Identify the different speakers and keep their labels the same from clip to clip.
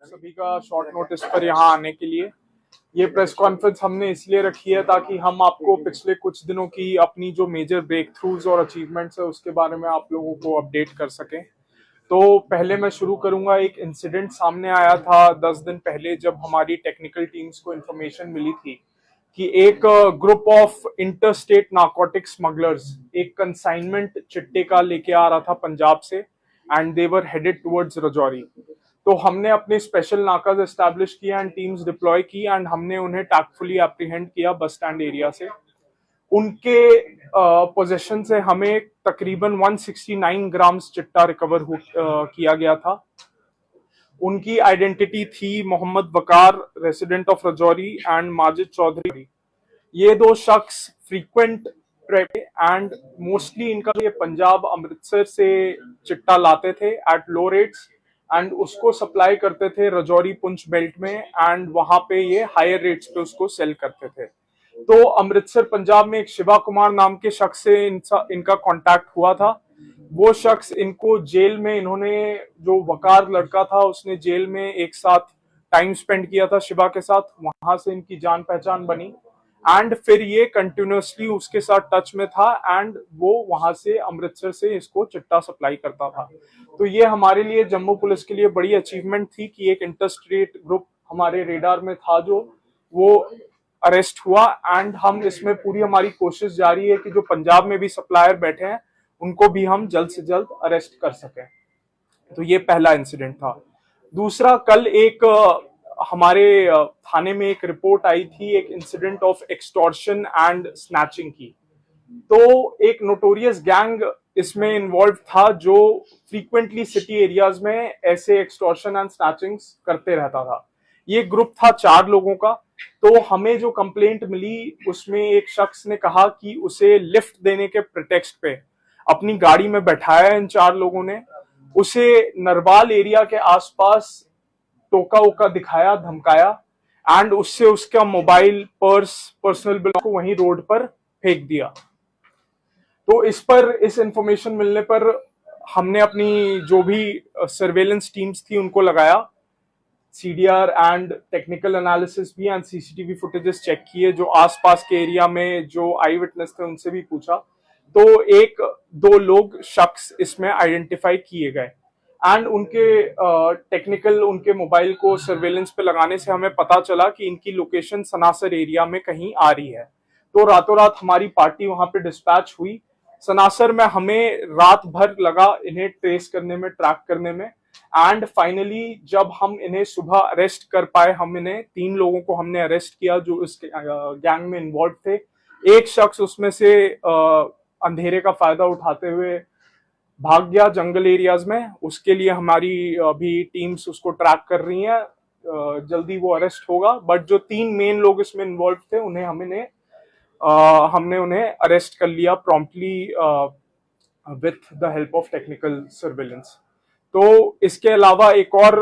Speaker 1: सभी का short notice पर यहाँ आने के लिए। ये प्रेस कॉन्फ्रेंस हमने इसलिए रखी है ताकि हम आपको पिछले कुछ दिनों की अपनी जो मेजर ब्रेक थ्रूज और अचीवमेंट्स है उसके बारे में आप लोगों को अपडेट कर सकें। तो पहले मैं शुरू करूंगा, एक इंसिडेंट सामने आया था 10 दिन पहले जब हमारी टेक्निकल टीम्स को इंफॉर्मेशन मिली थी कि एक group of interstate narcotic smugglers एक कंसाइनमेंट चिट्टे का लेके आ रहा था पंजाब से and they were headed towards Rajouri. तो हमने अपने स्पेशल नाकाज एस्टैब्लिश किया एंड टीम्स डिप्लॉय की एंड हमने उन्हें टैक्टफुली एप्रीहेंड किया बस स्टैंड एरिया से। उनके पोजीशन से हमें तकरीबन 169 ग्राम्स चिट्टा रिकवर किया गया था। उनकी आइडेंटिटी थी Mohammad Waqar, resident of Rajouri, and Majid Chaudhary. ये दो शख्स फ्रीक्वेंट ट्रैप एंड मोस्टली इनका ये पंजाब अमृतसर से चिट्टा लाते थे एट लो रेट्स एंड उसको सप्लाई करते थे रजौरी पुंछ बेल्ट में एंड वहां पे ये हायर रेट्स पे उसको सेल करते थे। तो अमृतसर पंजाब में एक शिवा कुमार नाम के शख्स से इनका कांटेक्ट हुआ था। वो शख्स इनको जेल में, इन्होंने जो वकार लड़का था उसने जेल में एक साथ टाइम स्पेंड किया था शिवा के साथ, वहां से इनकी जान पहचान बनी एंड फिर ये कंटिन्यूअसली उसके साथ टच में था एंड वो वहां से अमृतसर से इसको चिट्टा सप्लाई करता था। तो ये हमारे लिए, जम्मू पुलिस के लिए बड़ी अचीवमेंट थी कि एक इंटरस्टेट ग्रुप हमारे रेडार में था जो वो अरेस्ट हुआ एंड हम इसमें पूरी हमारी कोशिश जारी है कि जो पंजाब में भी सप्लायर बैठे हैं उनको भी हम जल्द से जल्द अरेस्ट कर सकें। तो ये पहला इंसिडेंट था। दूसरा, कल एक हमारे थाने में एक रिपोर्ट आई थी एक incident of extortion and snatching की। तो एक नोटोरियस गैंग इसमें इन्वॉल्व था जो फ्रीक्वेंटली सिटी एरियाज में ऐसे एक्सटॉर्शन एंड स्नैचिंग्स करते रहता था। ये ग्रुप था 4 लोगों का। तो हमें जो कंप्लेंट मिली उसमें एक शख्स ने कहा कि उसे लिफ्ट देने के प्रिटेक्स्ट पे अपनी गाड़ी में बैठाया इन 4 लोगों ने, उसे नरवाल एरिया के आसपास टोका ओका दिखाया, धमकाया एंड उससे उसका मोबाइल, पर्स, पर्सनल बिल को वहीं रोड पर फेंक दिया। तो इस इंफॉर्मेशन मिलने पर हमने अपनी जो भी सर्वेलेंस टीम्स थी उनको लगाया, सीडीआर एंड टेक्निकल एनालिसिस भी एंड सीसीटीवी फुटेजेस चेक किए, जो आसपास के एरिया में जो आई विटनेस थे उनसे भी पूछा। तो 1-2 लोग शख्स इसमें आइडेंटिफाई किए गए एंड उनके टेक्निकल उनके मोबाइल को सर्वेलेंस पे लगाने से हमें पता चला कि इनकी लोकेशन सनासर एरिया में कहीं आ रही है। तो रातों रात हमारी पार्टी वहां पे डिस्पैच हुई। सनासर में हमें रात भर लगा इन्हें ट्रेस करने में, ट्रैक करने में एंड फाइनली जब हम इन्हें सुबह अरेस्ट कर पाए, हम इन्हें 3 लोगों को हमने अरेस्ट किया जो इस गैंग में इन्वॉल्व थे। एक शख्स उसमें से अंधेरे का फायदा उठाते हुए भाग गया जंगल एरियाज में। उसके लिए हमारी अभी टीम्स उसको ट्रैक कर रही हैं, जल्दी वो अरेस्ट होगा। बट जो 3 मेन लोग इसमें इन्वॉल्व थे उन्हें हमने उन्हें अरेस्ट कर लिया promptly with the help of technical surveillance. तो इसके अलावा एक और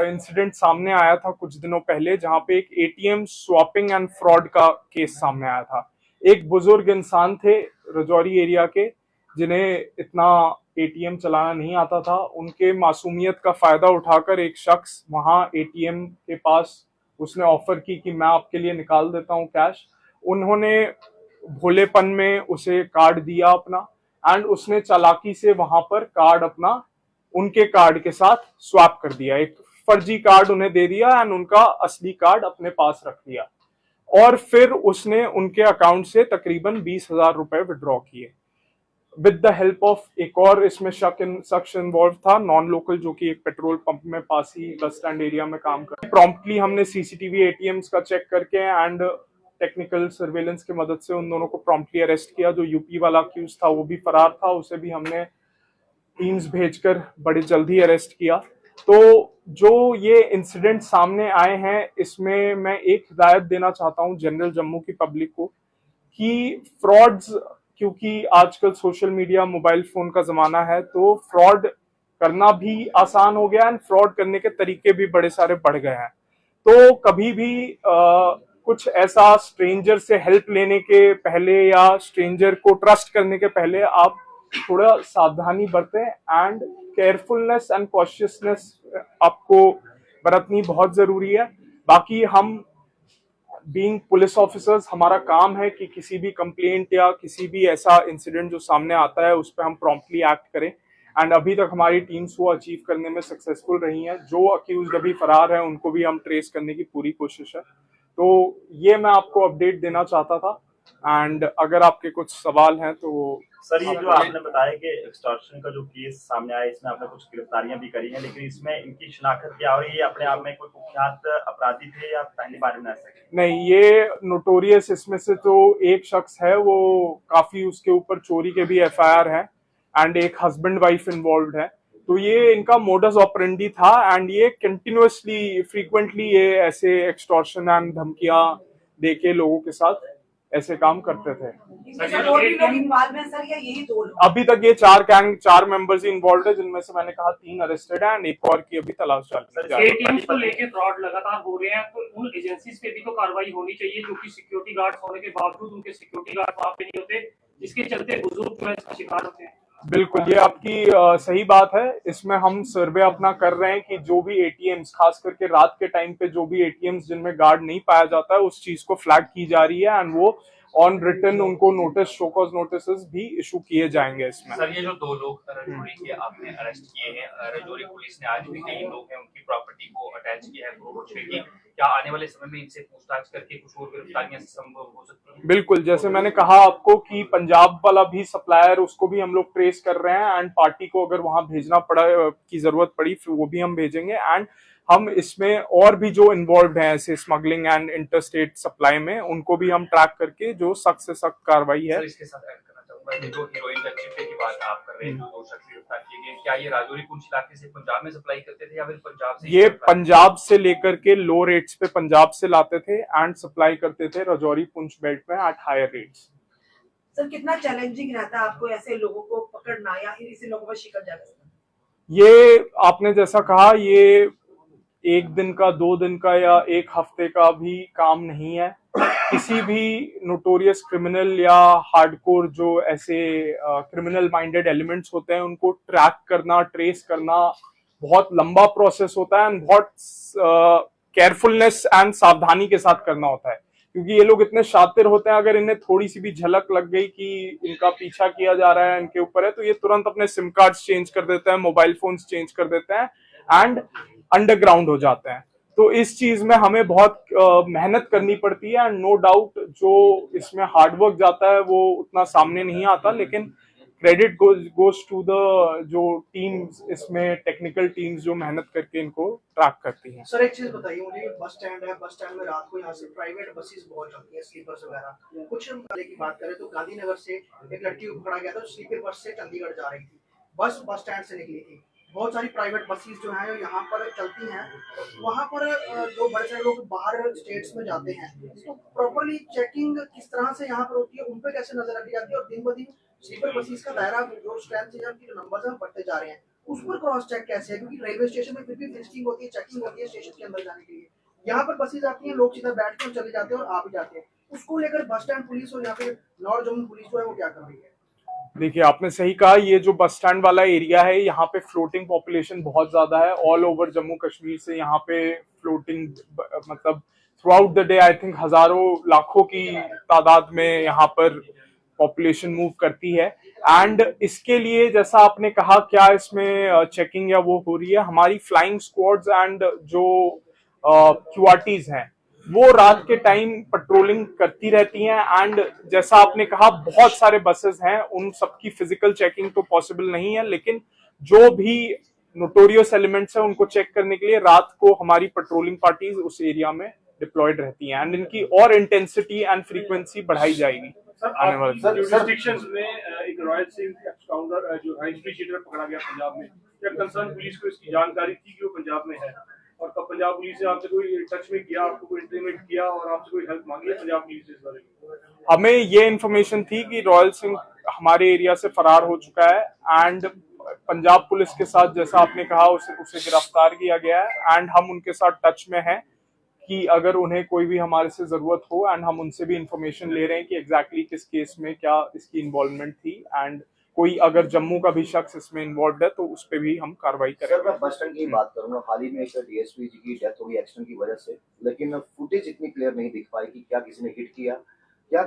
Speaker 1: इंसिडेंट सामने आया था कुछ दिनों पहले जहां पे एक एटीएम स्वैपिंग एंड फ्रॉड का केस सामने आया था। एक बुजुर्ग इंसान थे रजौरी एरिया के जिन्हें इतना एटीएम चलाना नहीं आता था। उनके मासूमियत का फायदा उठाकर एक शख्स वहां एटीएम के पास उसने ऑफर की कि मैं आपके लिए निकाल देता हूं कैश। उन्होंने भोलेपन में उसे कार्ड दिया अपना एंड उसने चालाकी से वहां पर कार्ड अपना उनके कार्ड के साथ स्वैप कर दिया, एक फर्जी कार्ड उन्हें दे दिया एंड उनका असली कार्ड अपने पास रख लिया और फिर उसने उनके अकाउंट से तकरीबन 20,000 रुपए विड्रॉ किए विद द हेल्प ऑफ एक और इसमें शख्स इन्वॉल्व था, नॉन लोकल, जो कि एक पेट्रोल पंप में पास ही बस स्टैंड एरिया में काम कर। प्रॉम्प्टली हमने सीसीटीवी एटीएम्स का चेक करके एंड टेक्निकल सर्वेलेंस की मदद से उन दोनों को प्रॉम्प्टली अरेस्ट किया। जो यूपी वाला अक्यूज था वो भी फरार था, उसे भी हमने टीम्स भेजकर बड़े जल्दी अरेस्ट किया। तो जो ये इंसिडेंट सामने आए हैं इसमें मैं एक हिदायत देना चाहता हूं जनरल जम्मू की पब्लिक को कि फ्रॉड्स, क्योंकि आजकल सोशल मीडिया, मोबाइल फोन का जमाना है, तो फ्रॉड करना भी आसान हो गया एंड फ्रॉड करने के तरीके भी बड़े सारे बढ़ गए हैं। तो कभी भी कुछ ऐसा स्ट्रेंजर से हेल्प लेने के पहले या स्ट्रेंजर को ट्रस्ट करने के पहले आप थोड़ा सावधानी बरतें एंड केयरफुलनेस एंड कॉशियसनेस आपको बरतनी बहुत जरूरी है। बाकी हम बीइंग पुलिस ऑफिसर्स, हमारा काम है कि किसी भी कंप्लेंट या किसी भी ऐसा इंसिडेंट जो सामने आता है उस पर हम प्रॉम्प्टली एक्ट करें। एंड अभी तक हमारी टीम्स वो अचीव करने में सक्सेसफुल रही हैं। जो अक्यूज्ड अभी फरार है उनको भी हम ट्रेस करने की पूरी कोशिश है। तो ये मैं आपको अपडेट देना चाहता था। एंड अगर आपके कुछ सवाल हैं तो
Speaker 2: सर, ये जो आपने बताया कि एक्सटॉर्शन का जो केस सामने आया, इसमें आपने कुछ गिरफ्तारियां भी करी हैं, लेकिन इसमें इनकी शिनाख्त क्या हुई? ये अपने आप में कोई कुख्यात अपराधी थे या पहली बार में ऐसा?
Speaker 1: नहीं, ये नोटोरियस इसमें से तो एक शख्स है, वो काफी उसके ऊपर चोरी के भी एफआईआर है एंड एक हस्बैंड वाइफ इन्वॉल्व है। तो ये इनका मोडस ऑपरेंडी था एंड ये कंटिन्यूअसली फ्रीक्वेंटली ये ऐसे एक्सटॉर्शन एंड धमकियां देके लोगों के साथ ऐसे काम करते थे। अभी तक ये चार मेंबर्स ही इन्वॉल्व है, जिनमें से मैंने कहा 3 अरेस्टेड है एंड एक और की अभी तलाश चल रही है।
Speaker 3: टीम्स को लेके फ्रॉड लगातार हो रहे हैं, तो उन एजेंसीज पे भी तो कार्रवाई होनी चाहिए, जो कि सिक्योरिटी गार्ड होने के बावजूद उनके सिक्योरिटी गार्ड वहां पे नहीं होते, जिसके चलते बुजुर्ग जो है इसका शिकार होते हैं।
Speaker 1: बिल्कुल, ये आपकी सही बात है। इसमें हम सर्वे अपना कर रहे हैं कि जो भी एटीएम्स, खास करके रात के टाइम पे जो भी एटीएम्स जिनमें गार्ड नहीं पाया जाता है, उस चीज को फ्लैग की जा रही है एंड वो ऑन रिटर्न उनको नोटिस, शोकॉज नोटिस भी इशू किए जाएंगे इसमें।
Speaker 4: सर, ये जो 2 लोग रजौरी के आपने अरेस्ट किए हैं, रजौरी पुलिस ने आज भी कई लोग हैं उनकी प्रॉपर्टी को अटैच किया है करोड़ों रुपए की, क्या आने वाले समय में इनसे पूछताछ करके कुछ और गिरफ्तारियां संभव हो सकती हैं?
Speaker 1: बिल्कुल, जैसे मैंने कहा आपको कि पंजाब वाला भी सप्लायर, उसको भी हम लोग ट्रेस कर रहे हैं एंड पार्टी को अगर वहां भेजना पड़ा की जरूरत पड़ी फिर वो भी हम भेजेंगे। एंड हम इसमें और भी जो इन्वॉल्व हैं ऐसे स्मगलिंग एंड इंटरस्टेट सप्लाई में, उनको भी हम ट्रैक करके जो सख्त से सख्त कार्रवाई है।
Speaker 4: इसके साथ ऐड करना चाहूंगा, जो हीरोइन का चिट्ठे की बात आप कर रहे हैं, जो 2 शख्स गिरफ्तार किए गए, क्या ये राजौरी पुंछ इलाके से पंजाब में सप्लाई करते थे या फिर पंजाब से?
Speaker 1: ये पंजाब से लेकर के लो रेट्स पे पंजाब से लाते थे एंड सप्लाई करते थे रजौरी पुंछ बेल्ट में एट हायर रेट्स।
Speaker 5: सर, कितना चैलेंजिंग रहता है आपको ऐसे लोगों को पकड़ना या इसी लोगों पर शिकंजा कसना?
Speaker 1: ये आपने जैसा कहा, ये 1 दिन का, 2 दिन का या 1 हफ्ते का भी काम नहीं है। किसी भी नोटोरियस क्रिमिनल या हार्डकोर जो ऐसे क्रिमिनल माइंडेड एलिमेंट्स होते हैं, उनको ट्रैक करना, ट्रेस करना बहुत लंबा प्रोसेस होता है एंड बहुत केयरफुलनेस एंड सावधानी के साथ करना होता है, क्योंकि ये लोग इतने शातिर होते हैं। अगर इन्हें थोड़ी सी भी झलक लग गई कि इनका पीछा किया जा रहा है, इनके ऊपर है, तो ये तुरंत अपने सिम कार्ड्स चेंज कर देते हैं, मोबाइल फोन्स चेंज कर देते हैं एंड अंडरग्राउंड हो जाते हैं। तो इस चीज में हमें बहुत मेहनत करनी पड़ती है एंड नो डाउट जो इसमें हार्डवर्क जाता है वो उतना सामने नहीं आता, लेकिन क्रेडिट गोज टू द जो टीम्स, इसमें टेक्निकल टीम्स जो मेहनत करके इनको ट्रैक करती हैं।
Speaker 5: सर, एक चीज बताइए मुझे, बस स्टैंड है, बस स्टैंड में रात को यहाँ से प्राइवेट बसेस बहुत चलती है, स्लीपर्स वगैरह। कुछ पहले की बात करें तो गांधीनगर से एक लड़की को पकड़ा गया था, स्लीपर बस से चंडीगढ़ जा रही थी, बस स्टैंड से निकली थी। बहुत सारी प्राइवेट बसेस जो हैं यहाँ पर चलती हैं, वहाँ पर जो बड़े सारे लोग बाहर स्टेट्स में जाते हैं, तो प्रॉपरली चेकिंग किस तरह से यहाँ पर होती है, उन पे कैसे नजर रखी जाती है? और दिन ब दिन स्लीपर बसेस का दायरा जो स्ट्रेंथ की नंबर है बढ़ते जा रहे हैं, उस पर क्रॉस चेक कैसे है? क्योंकि रेलवे स्टेशन में फिर भी विजिटिंग होती है, चेकिंग होती है स्टेशन के अंदर जाने के लिए। यहाँ पर बसेस आती हैं, लोग सीधा बैठ कर चले जाते हैं और आ भी जाते हैं। उसको लेकर बस स्टैंड पुलिस और यहाँ पे नॉर्थ जम्मू पुलिस जो है वो क्या कर रही है?
Speaker 1: देखिए, आपने सही कहा, ये जो बस स्टैंड वाला एरिया है, यहाँ पे फ्लोटिंग पॉपुलेशन बहुत ज्यादा है। ऑल ओवर जम्मू कश्मीर से यहाँ पे फ्लोटिंग, मतलब through out the day I think हजारों लाखों की तादाद में यहाँ पर पॉपुलेशन मूव करती है। एंड इसके लिए जैसा आपने कहा, क्या इसमें चेकिंग या वो हो रही है? हमारी फ्लाइंग स्क्वाड्स एंड जो क्यूआरटीज हैं वो रात के टाइम पेट्रोलिंग करती रहती हैं। एंड जैसा आपने कहा, बहुत सारे बसेस हैं, उन सबकी फिजिकल चेकिंग तो पॉसिबल नहीं है, लेकिन जो भी नोटोरियस एलिमेंट्स हैं उनको चेक करने के लिए रात को हमारी पेट्रोलिंग पार्टीज उस एरिया में डिप्लॉयड रहती हैं एंड इनकी और इंटेंसिटी एंड फ्रीक्वेंसी बढ़ाई जाएगी आने वाले
Speaker 3: में। एक रॉयल सिंह एक्स-काउंटर जो हाई स्ट्रीट चीटर पकड़ा गया पंजाब में, क्या कंसर्न पुलिस को इसकी जानकारी थी कि वो पंजाब में है? और कब पंजाब पुलिस ने आपसे कोई टच में किया, आपको कोई इंटीमेट किया और आपसे कोई हेल्प मांगी है पंजाब पुलिस से इस बारे में?
Speaker 1: हमें ये इन्फॉर्मेशन थी कि रॉयल सिंह हमारे एरिया से फरार हो चुका है एंड पंजाब पुलिस के साथ, जैसा आपने कहा, उसे गिरफ्तार किया गया है एंड हम उनके साथ टच में हैं कि अगर उन्हें कोई भी हमारे से जरूरत हो, एंड हम उनसे भी इंफॉर्मेशन ले रहे हैं कि एग्जैक्टली किस केस में क्या इसकी इन्वॉल्वमेंट थी एंड कोई अगर जम्मू का भी शख्स इसमें इन्वॉल्व है तो उस पर भी हम कार्रवाई
Speaker 6: सर
Speaker 1: करेंगे।
Speaker 6: मैं बस स्टैंड की बात करूंगा, हाल ही में एक डीएसपी जी की डेथ हो गई एक्सीडेंट की वजह से, लेकिन फुटेज इतनी क्लियर नहीं दिख पाई कि क्या किसी ने हिट किया, क्या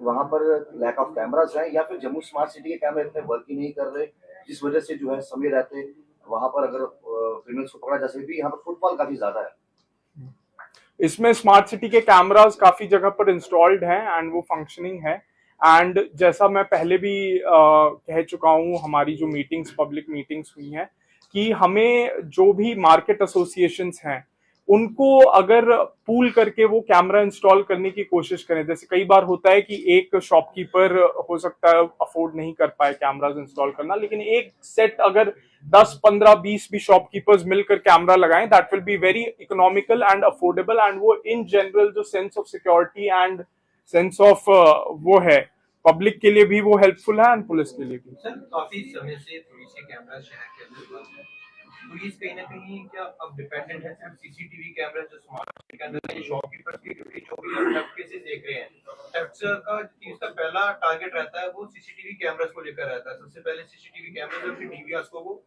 Speaker 6: वहां पर लैक ऑफ कैमरास है या फिर जम्मू स्मार्ट सिटी के कैमरे इतने वर्क ही नहीं कर रहे जिस वजह से जो है समय रहते वहां पर अगर क्रिमिनल्स को पकड़ा जा सके, भी यहाँ पर फुटफॉल काफी ज्यादा है।
Speaker 1: इसमें स्मार्ट सिटी के कैमरास काफी जगह पर इंस्टॉल्ड हैं एंड वो फंक्शनिंग है। एंड जैसा मैं पहले भी कह चुका हूँ, हमारी जो मीटिंग्स, पब्लिक मीटिंग्स हुई हैं, कि हमें जो भी मार्केट एसोसिएशंस हैं उनको अगर पूल करके वो कैमरा इंस्टॉल करने की कोशिश करें। जैसे कई बार होता है कि एक शॉपकीपर हो सकता है अफोर्ड नहीं कर पाए कैमराज इंस्टॉल करना, लेकिन एक सेट अगर 10, 15, 20 भी शॉपकीपर्स मिलकर कैमरा लगाएं, that will be very economical and affordable, and वो इन जनरल जो sense of security and sense of वो है पब्लिक के लिए भी वो हेल्पफुल है एंड पुलिस के लिए भी।
Speaker 7: सर काफी समय से पुलिस के कैमरा शहर के अंदर बंद है, पुलिस कहीं ना कहीं क्या अब डिपेंडेंट है सिर्फ सीसीटीवी कैमरा जो स्मार्ट के अंदर है, शॉपकीपर्स की ड्यूटी जो भी हम थेफ्ट केसेस देख रहे हैं, थेफ्ट का इसका पहला टारगेट रहता है वो सीसीटीवी कैमरास को लेकर रहता है, सबसे पहले सीसीटीवी कैमरास और फिर डीवीआरस को वो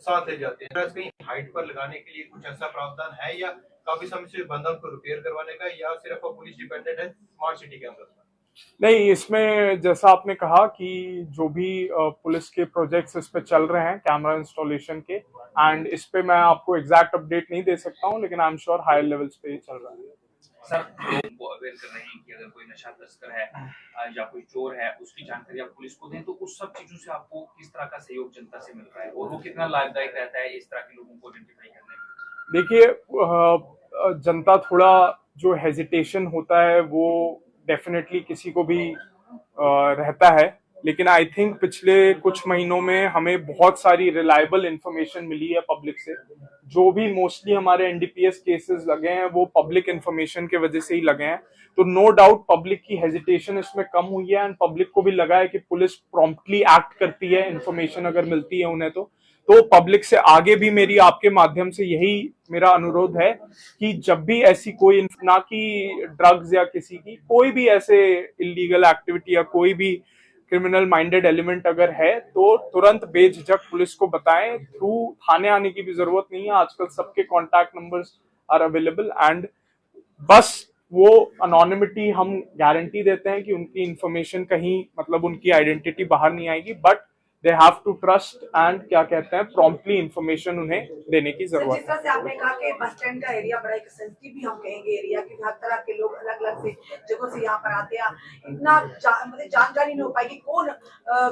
Speaker 7: साथ ले जाते हैं। कहीं हाइट पर लगाने के लिए कुछ ऐसा प्रावधान है या काफी समय से बंद है उनको रिपेयर करवाने का, या सिर्फ पुलिस डिपेंडेंट है स्मार्ट सिटी कैमरास पर?
Speaker 1: नहीं, इसमें जैसा आपने कहा कि जो भी पुलिस के प्रोजेक्ट्स इस पे चल रहे हैं कैमरा इंस्टॉलेशन के, एंड इस पे मैं आपको एग्जैक्ट अपडेट नहीं दे सकता हूं, लेकिन I am sure higher levels पे चल रहा है।
Speaker 4: सर लोगों को अवेयर कर रहे हैं कि अगर कोई नशा तस्कर है या कोई चोर है उसकी जानकारी आप पुलिस को दें, तो उस सब चीजों से आपको किस तरह का सहयोग जनता से मिल रहा है और वो कितना लाभदायक रहता है इस तरह के लोगों को आइडेंटिफाई करने में?
Speaker 1: देखिए, जनता थोड़ा जो हेजिटेशन होता है वो डेफिनेटली किसी को भी रहता है, लेकिन आई थिंक पिछले कुछ महीनों में हमें बहुत सारी रिलायबल इंफॉर्मेशन मिली है पब्लिक से। जो भी मोस्टली हमारे एनडीपीएस केसेस लगे हैं वो पब्लिक इंफॉर्मेशन के वजह से ही लगे हैं, तो नो डाउट पब्लिक की हेजिटेशन इसमें कम हुई है एंड पब्लिक को भी लगा है कि पुलिस प्रॉम्प्टली एक्ट करती है इंफॉर्मेशन अगर मिलती है उन्हें। तो पब्लिक से आगे भी मेरी आपके माध्यम से यही मेरा अनुरोध है कि जब भी ऐसी कोई, ना कि ड्रग्स या किसी की कोई भी ऐसे इलीगल एक्टिविटी या कोई भी क्रिमिनल माइंडेड एलिमेंट अगर है तो तुरंत बेझिझक पुलिस को बताएं। थ्रू थाने आने की भी जरूरत नहीं है, आजकल सबके contact numbers are available, and बस वो अनोनिमिटी हम गारंटी देते हैं कि उनकी इंफॉर्मेशन कहीं, मतलब उनकी आइडेंटिटी बाहर नहीं आएगी, but they have to trust and क्या कहते हैं प्रॉम्प्टली इंफॉर्मेशन उन्हें देने की जरूरत है।
Speaker 8: जिस तरह से आपने कहा कि बस स्टैंड का एरिया बड़ा एक सेंसिटिव भी हम कहेंगे एरिया, क्योंकि हर तरह के लोग अलग अलग से जगहों से यहाँ पर आते हैं, इतना मतलब जानकारी नहीं हो पाएगी कौन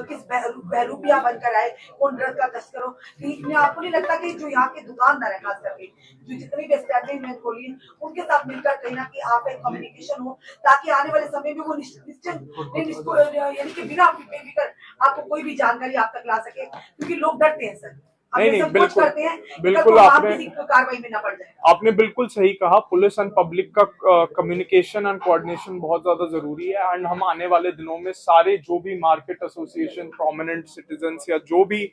Speaker 8: किस बहरूपिया बनकर आए, कौन ड्रग का तस्कर हो। लेकिन आपको नहीं लगता कि जो यहाँ के दुकानदार है, खास करके जो जितनी भी एस्टैब्लिशमेंट खोली है उनके साथ मिलकर कहीं ना कहीं आप एक कम्युनिकेशन हो, ताकि आने वाले समय में वो निश्चित यानी कि बिना फिक्र आपको कोई भी जानकारी आप तक ला सके, क्योंकि लोग डरते हैं सर।
Speaker 1: नहीं, बिल्कुल
Speaker 8: करते हैं,
Speaker 1: बिल्कुल आपने
Speaker 8: कार्रवाई में ना पड़ जाए।
Speaker 1: आपने बिल्कुल सही कहा, पुलिस एंड पब्लिक का कम्युनिकेशन एंड कोऑर्डिनेशन बहुत ज्यादा जरूरी है, एंड हम आने वाले दिनों में सारे जो भी मार्केट एसोसिएशन, प्रोमिनेंट सिटीजन्स या जो भी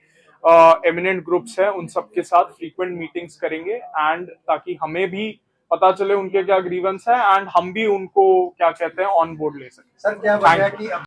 Speaker 1: एमिनेंट ग्रुप्स हैं उन सबके साथ फ्रीक्वेंट मीटिंग्स करेंगे, एंड ताकि हमें भी पता चले उनके क्या ग्रीवेंस है एंड हम भी उनको क्या कहते हैं ऑन बोर्ड ले सकें।
Speaker 6: सर क्या वजह है कि